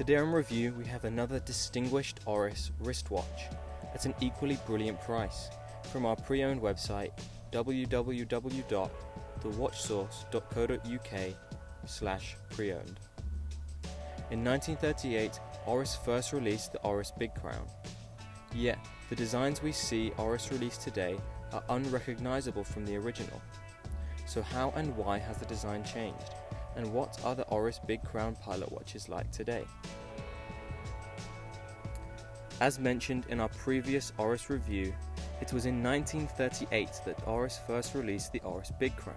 Today on review we have another distinguished Oris wristwatch at an equally brilliant price from our pre-owned website www.thewatchsource.co.uk/pre-owned. In 1938, Oris first released the Oris Big Crown. Yet, the designs we see Oris release today are unrecognizable from the original. So how and why has the design changed? And what are the Oris Big Crown pilot watches like today? As mentioned in our previous Oris review, it was in 1938 that Oris first released the Oris Big Crown.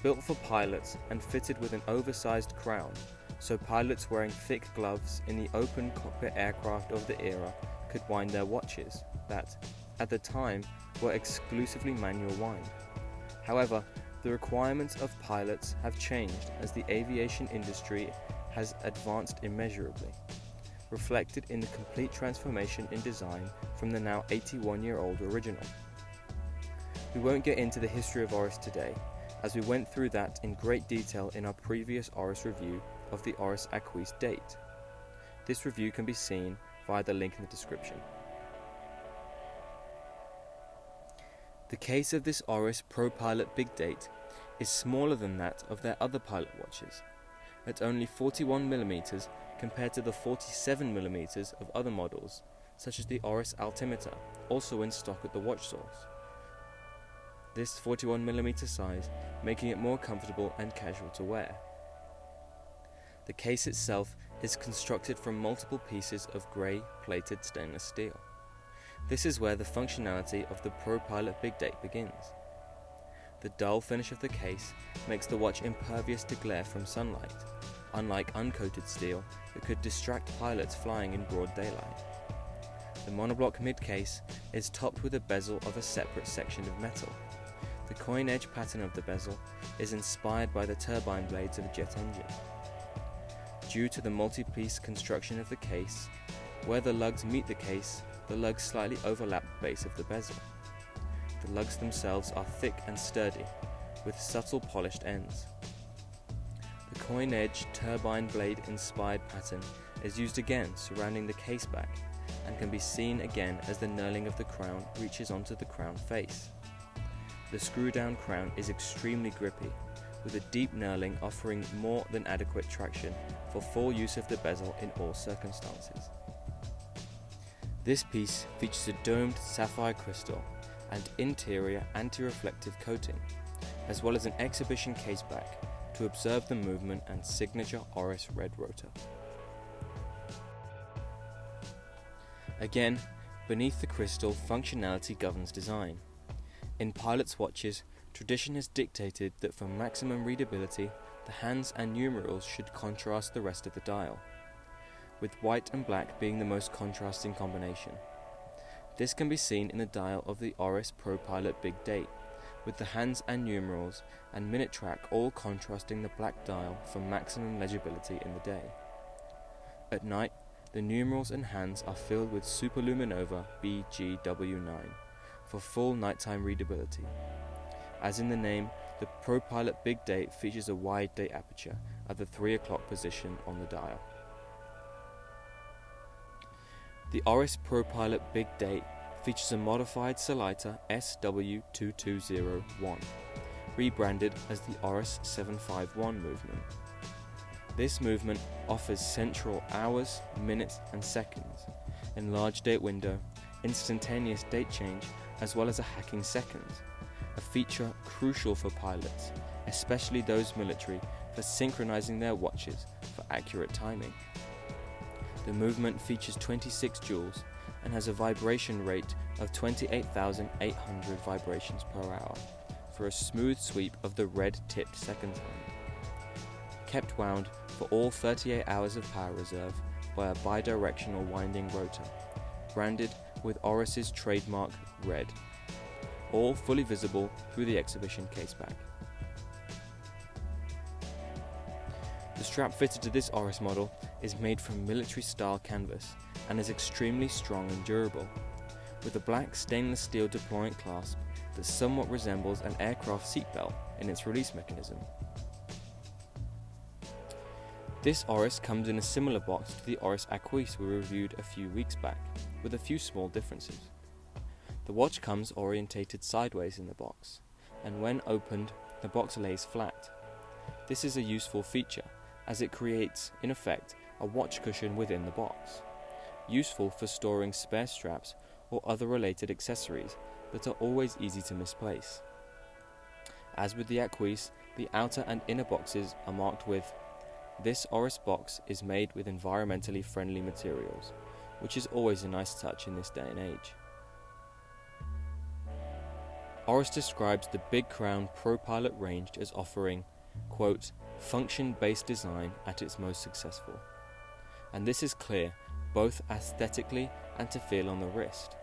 Built for pilots and fitted with an oversized crown, so pilots wearing thick gloves in the open cockpit aircraft of the era could wind their watches that, at the time, were exclusively manual wind. However, the requirements of pilots have changed as the aviation industry has advanced immeasurably, reflected in the complete transformation in design from the now 81-year-old original. We won't get into the history of Oris today, as we went through that in great detail in our previous Oris review of the Oris Acquis date. This review can be seen via the link in the description. The case of this Oris ProPilot Big Date is smaller than that of their other pilot watches, at only 41mm compared to the 47mm of other models, such as the Oris Altimeter, also in stock at the watch source. This 41mm size making it more comfortable and casual to wear. The case itself is constructed from multiple pieces of grey plated stainless steel. This is where the functionality of the ProPilot Big Date begins. The dull finish of the case makes the watch impervious to glare from sunlight, unlike uncoated steel that could distract pilots flying in broad daylight. The monoblock mid-case is topped with a bezel of a separate section of metal. The coin edge pattern of the bezel is inspired by the turbine blades of a jet engine. Due to the multi-piece construction of the case, where the lugs meet the case, the lugs slightly overlap the base of the bezel. The lugs themselves are thick and sturdy, with subtle polished ends. The coin edge turbine blade inspired pattern is used again surrounding the case back and can be seen again as the knurling of the crown reaches onto the crown face. The screw down crown is extremely grippy, with a deep knurling offering more than adequate traction for full use of the bezel in all circumstances. This piece features a domed sapphire crystal and interior anti-reflective coating, as well as an exhibition case back to observe the movement and signature Oris red rotor. Again, beneath the crystal, functionality governs design. In pilots' watches, tradition has dictated that for maximum readability, the hands and numerals should contrast the rest of the dial, with white and black being the most contrasting combination. This can be seen in the dial of the Oris ProPilot Big Date, with the hands and numerals and minute track all contrasting the black dial for maximum legibility in the day. At night, the numerals and hands are filled with Superluminova BGW9 for full nighttime readability. As in the name, the ProPilot Big Date features a wide day aperture at the 3 o'clock position on the dial. The Oris ProPilot Big Date features a modified Saliter SW2201, rebranded as the Oris 751 movement. This movement offers central hours, minutes and seconds, enlarged date window, instantaneous date change, as well as a hacking seconds, a feature crucial for pilots, especially those military, for synchronizing their watches for accurate timing. The movement features 26 joules and has a vibration rate of 28,800 vibrations per hour for a smooth sweep of the red-tipped second hand. Kept wound for all 38 hours of power reserve by a bidirectional winding rotor, branded with Oris's trademark red, all fully visible through the exhibition caseback. The strap fitted to this Oris model is made from military-style canvas and is extremely strong and durable, with a black stainless steel deployant clasp that somewhat resembles an aircraft seatbelt in its release mechanism. This Oris comes in a similar box to the Oris Aquis we reviewed a few weeks back, with a few small differences. The watch comes orientated sideways in the box, and when opened, the box lays flat. This is a useful feature, as it creates, in effect, a watch cushion within the box, useful for storing spare straps or other related accessories that are always easy to misplace. As with the Aquis, the outer and inner boxes are marked with "This Oris box is made with environmentally friendly materials," which is always a nice touch in this day and age. Oris describes the Big Crown ProPilot range as offering, quote, "function-based design at its most successful." And this is clear, both aesthetically and to feel on the wrist.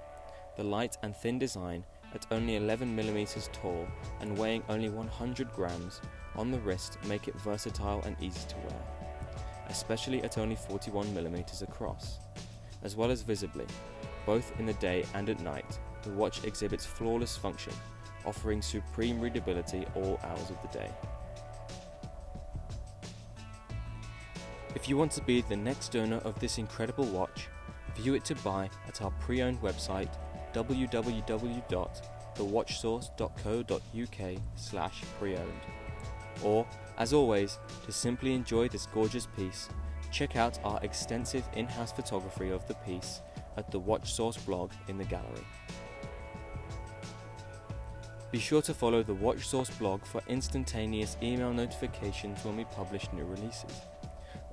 The light and thin design, at only 11mm tall and weighing only 100 grams, on the wrist make it versatile and easy to wear, especially at only 41mm across. As well as visibly, both in the day and at night, the watch exhibits flawless function, offering supreme readability all hours of the day. If you want to be the next owner of this incredible watch, view it to buy at our pre-owned website www.thewatchsource.co.uk/pre-owned. Or, as always, to simply enjoy this gorgeous piece, check out our extensive in-house photography of the piece at the Watch Source blog in the gallery. Be sure to follow the Watch Source blog for instantaneous email notifications when we publish new releases.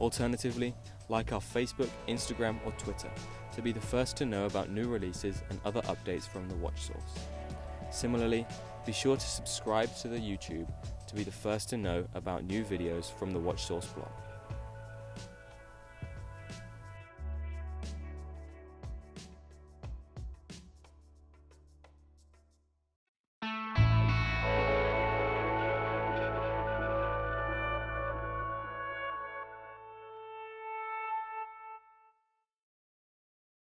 Alternatively, like our Facebook, Instagram or Twitter to be the first to know about new releases and other updates from the Watch Source. Similarly, be sure to subscribe to the YouTube to be the first to know about new videos from the Watch Source blog.